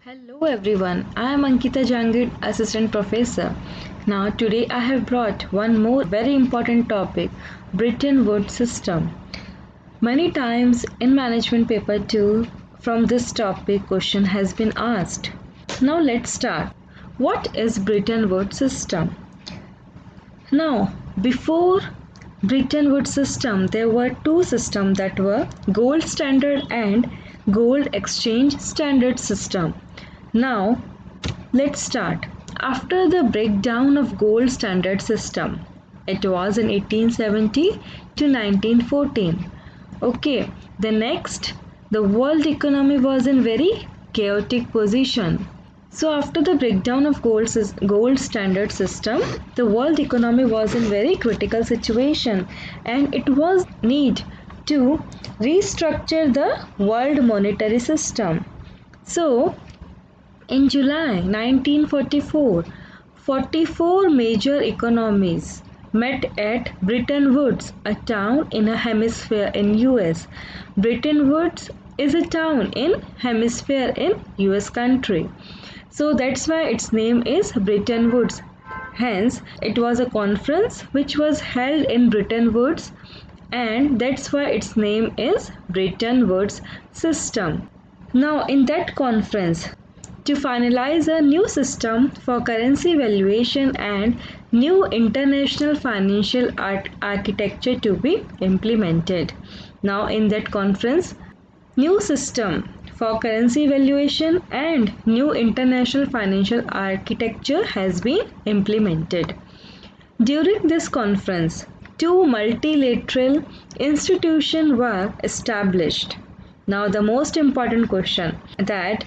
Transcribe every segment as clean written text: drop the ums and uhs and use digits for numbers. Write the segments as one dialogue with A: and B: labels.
A: Hello everyone, I am Ankita Jangid, Assistant Professor. Now today I have brought one more very important topic, Bretton Woods system. Many times in management paper 2 from this topic question has been asked. Now let's start. What is Bretton Woods system? Now before Bretton Woods system there were two systems that were gold standard and gold exchange standard system. Now let's start. After the breakdown of gold standard system, it was in 1870 to 1914. Okay, the next, the world economy was in very chaotic position. So after the breakdown of gold standard system, the world economy was in very critical situation and it was need to restructure the world monetary system. So in July 1944, 44 major economies met at Bretton Woods, a town in a hemisphere in US. Bretton Woods is a town in hemisphere in US country. So that's why its name is Bretton Woods. Hence, it was a conference which was held in Bretton Woods and that's why its name is Bretton Woods system. Now in that conference, to finalize a new system for currency valuation and new international financial architecture to be implemented. Now in that conference, new system for currency valuation and new international financial architecture has been implemented. During this conference, two multilateral institutions were established. Now the most important question that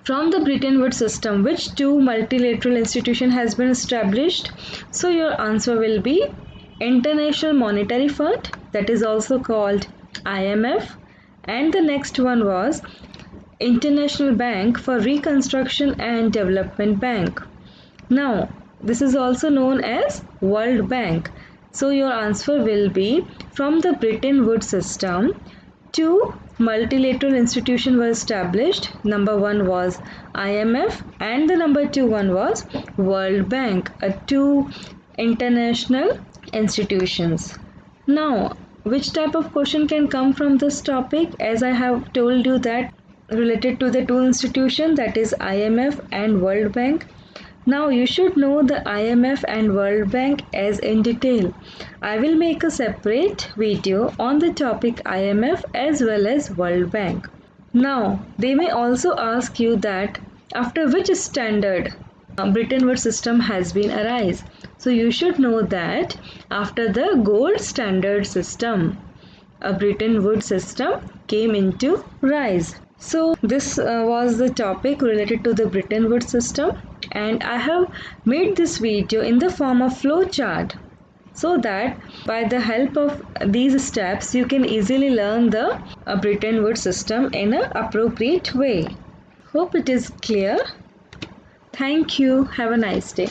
A: from the Bretton Woods system, which two multilateral institution has been established? So your answer will be International Monetary Fund, that is also called IMF, and the next one was International Bank for Reconstruction and Development Bank. Now this is also known as World Bank. So your answer will be from the Bretton Woods system, two multilateral institutions were established. Number one was IMF and the number two one was World Bank, two international institutions. Now, which type of question can come from this topic? As I have told you that related to the two institutions, that is IMF and World Bank. Now you should know the IMF and World Bank as in detail. I will make a separate video on the topic IMF as well as World Bank. Now they may also ask you that after which standard Bretton Woods system has been arise. So you should know that after the gold standard system, a Bretton Woods system came into rise. So this was the topic related to the Bretton Woods system, and I have made this video in the form of flow chart so that by the help of these steps you can easily learn the Bretton Woods system in an appropriate way. Hope it is clear. Thank you. Have a nice day.